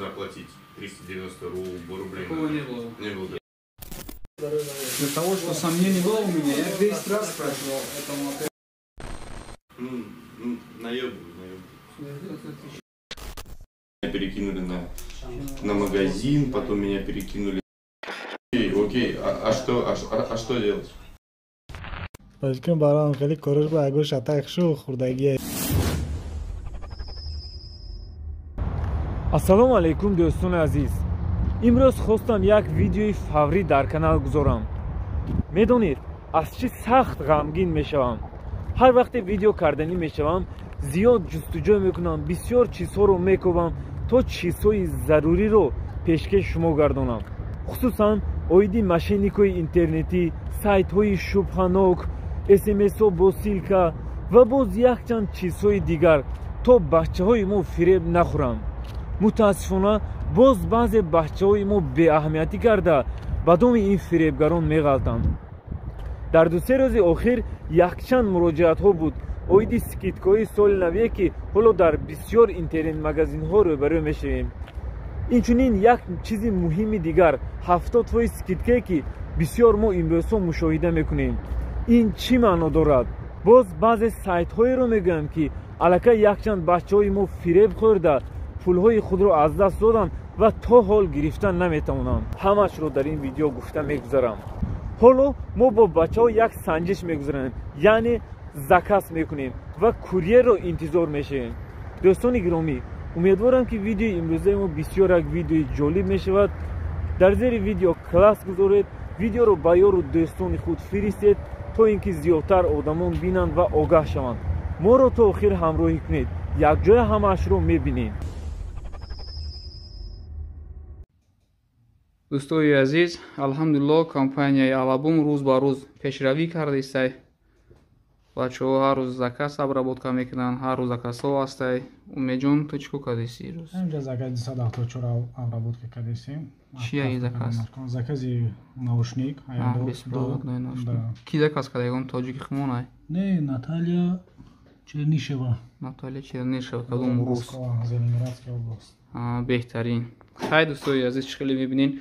нужно оплатить 390 рублей. Такого не было. Не было, да. Для того, что сомнений было у меня, я 10 раз спрашивал этому отелю. Наебываю. Меня перекинули на магазин, потом меня перекинули. Окей, а что делать? Бачкин барам хели кориш ба агош атак шу хурдаги. ассалому алайкум дӯстони азиз, имрӯз хостам як видеои фаврӣ дар канал гузорам. Медонед аз чӣ сахт ғамгин мешавам. ҳар вақте видео карданӣ мешавам, зиёд ҷустуҷӯ мекунам, бисёр чизҳоро мекобам то чизҳои заруриро пешкаш шумо гардонам. хусусан оиди мошенникои интернетӣ, сайтҳои шубҳанок, смсҳо бо силка ва боз якчанд чизҳои дигар, то бахчаҳои мо фиреб нахӯрам. мутаассифона боз баъзе бахчаҳои мо беаҳамиятӣ карда ба доми ин фиребгарон меғалтанд. дар ду-се рӯзи охир якчанд муроҷиатҳо буд оиди скидкаҳои соли навие ки ҳоло дар бисёр интернет-магазинҳо рӯбарӯ мешавем. инчунин як чизи муҳими дигар 70% скидкае ки бисёр мо имрӯзҳо мушоҳида мекунем. ин чӣ маъно дорад? боз баъзе сайтҳоеро мегӯям ки аллакай якчанд бачаҳои мо фиреб хӯрда пулҳои худро аз даст доданд ва то ҳол гирифтан наметавонанд. ҳамаашро дар ин видео гуфта мегузарам. ҳоло мо бо бачаҳо як санҷиш мегузаронем, яъне заказ мекунем ва курьерро интизор мешавем. дӯстони гиромӣ, умедворам ки видеои имрӯзаи мо бисёр як видеои ҷолиб мешавад. дар зери видео класс гузоред, видеоро ба ёру дӯстони худ фиристед то ин ки зиёдтар одамон бинанд ва огаҳ шаванд. моро то охир ҳамроҳӣ кунед, якҷоя ҳамаашро мебинем. дӯстои азиз, алҳамдулиллоҳ, компанияи Алабум рӯз ба рӯз пешравӣ кардистай. бачаҳо ҳар рӯз заказ обработка мекунанд, ҳар рӯз заказҳо ҳастай. умедҷон, ту чӣ кардисӣ рӯз? Ҳамҷа заказ 274 обработка кардисем. Чӣ яи заказ? Закази наушник, ки заказ кардагон? Тоҷики хумонай? Не, Наталья Чернишева. Наталья Чернишева, кадом рӯз? Зеленинградская область. беҳтарин. хай дӯстои азиз, чӣ хеле мебинин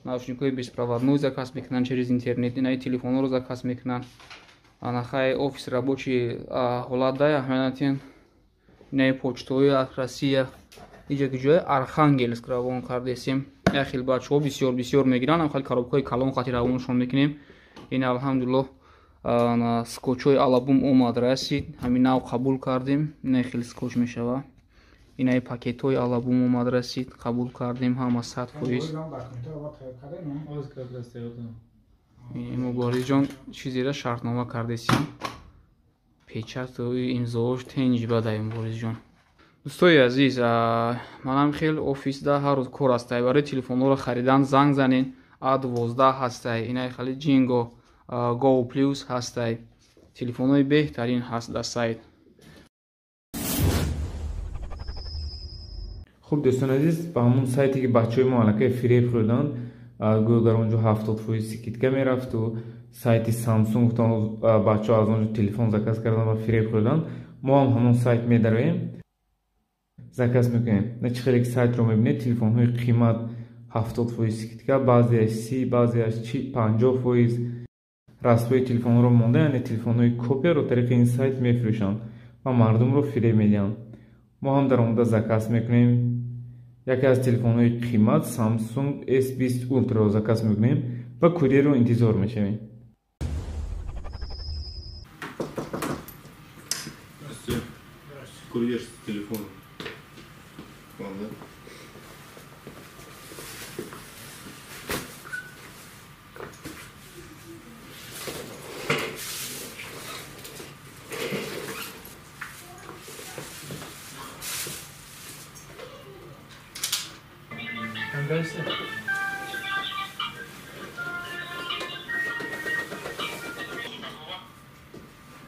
наушникҳои беспроводной заказ мекунанд через интернет, инаи телефонҳоро заказ мекунанд. анахай офис рабочий ҳолат дай аҳамиятин. инаи почтаҳои Россия иҷаки ҷои Архангельск равон кардесем. яхел бачаҳо бисёр мегиранд, хел коробкаҳои калон хати равонашон мекунем. ин алҳамдулиллоҳ скотчҳои Алабум омад расид, ҳамин нав қабул кардем. инаи хеле скотч мешава. инаи пакетҳои Алабум омад расид, қабул кардем ҳама 100%. муборизҷон чизеро шартнома кардесем. печатои имзоош тенҷ бадай муборизҷон. дӯстои азиз, манам хел офисда ҳар рӯз кор ҳастай. барои телефонҳоро харидан занг занен. A12 ҳастай, инаи хали Jingo Go Plus ҳастай. телефонҳои беҳтарин ҳаст дар сайт. хуб дӯстони азиз, ба ҳамон сайте ки бачаҳои мо аллакай фиреб хӯрданд, гӯё дар онҷо 70% скидка мерафту, сайти Samsung бачаҳо аз онҷо телефон заказ кардан ва фиреб хӯрданд. мо ҳам ҳамон сайт медароем, заказ мекунем. на чӣ хеле ки сайтро мебинед, телефонҳои қимат 70% скидка, баъзеаш 30, баъзеаш 50%. расмои телефонҳоро монда, яъне телефонҳои копияро тариқи ин сайт мефурӯшанд ва мардумро фиреб медиҳанд. мо ҳам дар омода заказ мекунем. яке аз телефонҳои қимат Samsung S20 Ultra заказ мекунем ва курьерро интизор мешавем. Курьер с телефоном. Ладно.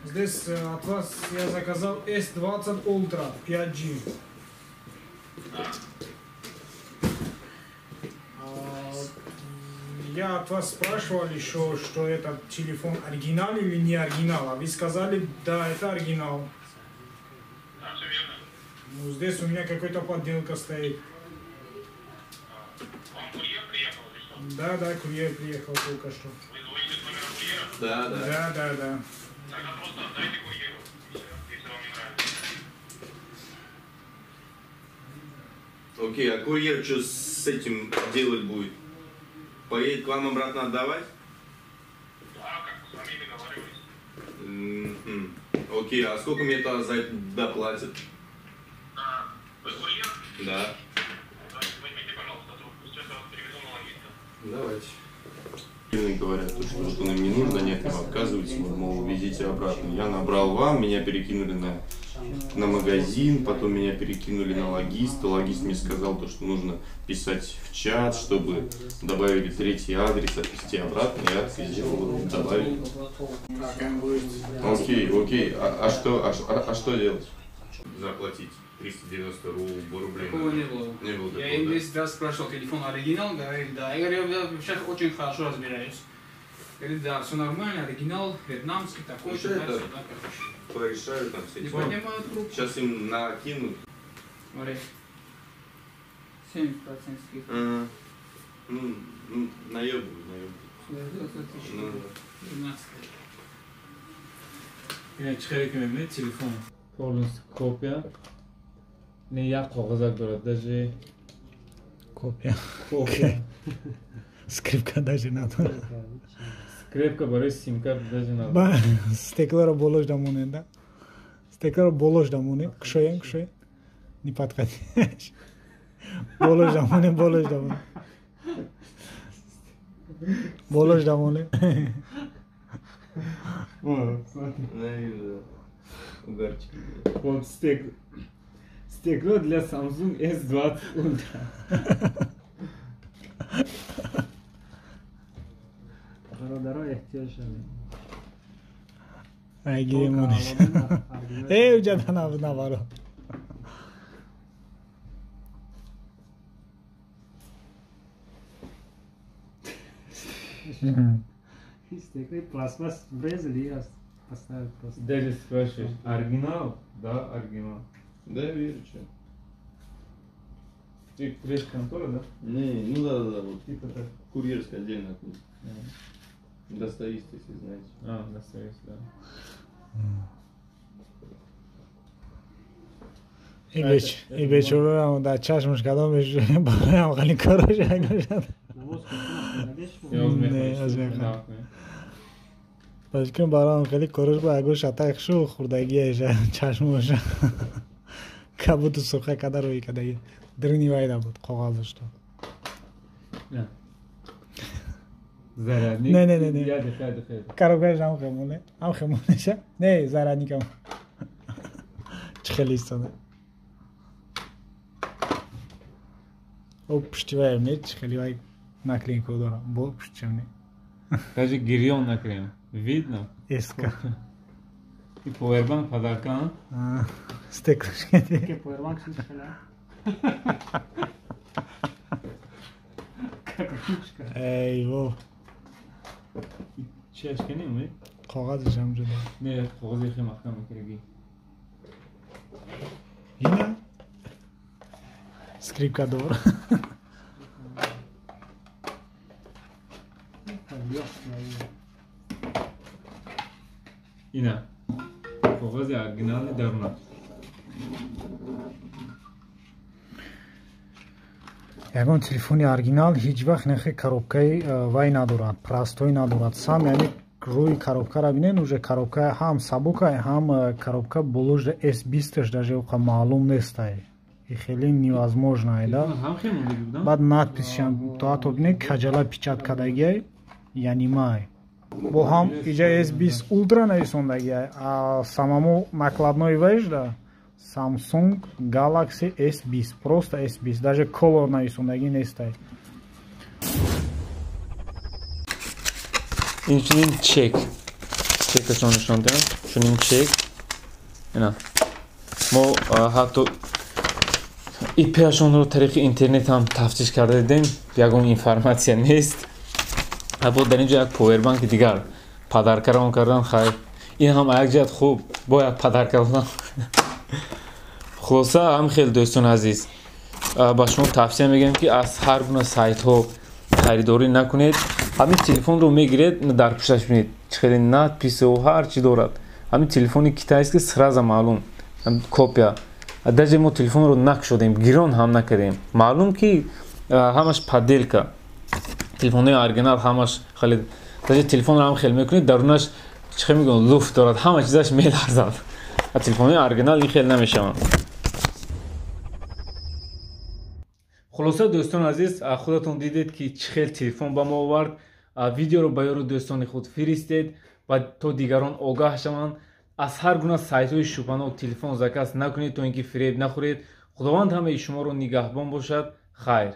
Здесь от вас я заказал S20 Ultra 5G. Я от вас спрашивал еще, что этот телефон оригинал или не оригинал, а вы сказали, да, это оригинал. Ну, здесь у меня какая-то подделка стоит. Да, курьер приехал только что. Да, да. Да. Тогда просто отдайте курьеру, если вам не нравится. Окей, а курьер что с этим делать будет? Поедет к вам обратно отдавать? Да, как с вами договаривались. Окей, а сколько мне это за это доплатят? Вы курьер? Да. Возьмите, пожалуйста, трубку. Сейчас я вас переведу на логиста. Давайте. Говорят, что нам не нужно, нет, им отказываются, мол, везите обратно. Я набрал вам, меня перекинули на магазин, потом меня перекинули на логиста. Логист мне сказал, что нужно писать в чат, чтобы добавили третий адрес, отвезти обратно. Я отвезел, вот, добавили. Окей. А что делать? Заплатить 390 рублей. Такого не было. Не было Я такого, им да? 10 раз спрашивал, телефон оригинал, говорит, да. Я говорю, я сейчас очень хорошо разбираюсь. Говорит, да, все нормально, оригинал, вьетнамский, такой, Ну, сюда, это- сюда, короче. Порешают там все Не дела. поднимают трубку. Сейчас им накинут. Смотри. 70% скидка. Наебывают. 20 Ну, 12. اینا چه خیلی که میبینید تلفن پولنس کپیا نه یک کاغذک دارد даже Копия. کپیا Скрипка даже надо. скрепка برای سیم کارت даже надо Ба стеклоро болош да моне, да? Стеклоро болош да моне. Кшоем. Не подкати. Болош да моне. Болош да моне. Угарчик. вот стекло для Samsung S20 Ultra برادرها احتیاج دارن Айги монеш. Уҷада наваро. Стекло пластмасс врезали и поставили просто. даже спрашиваешь оригинал? Да, оригинал. Да, верю, что. Ты пресс-контора, да? Не, ну да, вот Типа так. курьерская отдельно отнес. Достоист, если знаете. А, настоящий, да. Ибечурам да чашмаш кадомеш барам хали корош агашад. Навоз купил, надеюсь, Я Не, возьму. Бачкин барам хали корош ба агош атак шу хурдагиаша чашмоша. Кабуду сурха кадарои кадаги. Дрни вайда буд қоғазошто. Зарядник. Не. Я дыхаю. Коробкаш ам хемоneша. Не, зарядникам. Чхели истада. Пуштиваем, не чхеливай наклейку дора. Бол пуштивне. Даже гирьон наклеим. Видно? Эска. И повербанк подарка. Стеклышки. que podervan xinxelar. Какушка. Эй, во. Чешка не умеет? Қоғазшам жуда. Не, қоғаз ехи махкам мекреги. Ина? Скрипка дора. Ина. Қоғаз оригинальный дарунат. Ягон телефони оригинал ҳеҷ вақт нахи коробкаи вай надорад, пластои надорад. Сам яъне рӯи коробкаро бинен, уже коробка ҳам сабука, ҳам коробка болужда S20 даже оқа маълум нестай. И хеле невозможно, да? Ҳам хеле мондагӣ будам? Баъд надписшам, то ҳатто бинед каҷала печаткадагиай, яъни май. Бо ҳам иҷа S20 Ultra нависондагиай, а самому накладной вежда Samsung Galaxy S20, просто S20, даже color нависондагӣ нестай. Inchinin чек. Чекашон нишон дадам. Чунин чек. Ина. Мо ҳатто IP-ашонро тариқи интернет ҳам тафтиш карда дидем. Ягон информатсия нест. Або дар инҷо як повербанки дигар падаркаро кардан хай. Ин ҳам як ҷиҳат хуб. Бояд падарка будам. خلاصه هم خیلی دوستان عزیز با شما توصیه میگم که از هر گونه سایت ها خریداری نکنید. همین تلفن رو میگیرید در پوشش بینید چخیلی надписи و هر چی دارد. همین تلفن کیتایی است که سرازا معلوم کپیا. даже ما تلفن رو نکشودیم گیران هم نکردیم. معلوم که همش پدیلکا. تلفن اورجینال همش خیلی даже تلفن رو هم خیلی میکنید درونش چه میگن لوفت دارد همه چیزش میلرزد. تلفن اورجینال این خیلی نمیشوند. خلاصه دوستان عزیز خودتون دیدید که چه خیلی تلفن با ما آورد. ویدیو رو به یارو دوستان خود فرستید و تا دیگران آگاه شوند. از هر گونه سایت های شبانه و تلفن زکات نکنید تا اینکه فریب نخورید. خداوند همه شما رو نگهبان باشد. خیر.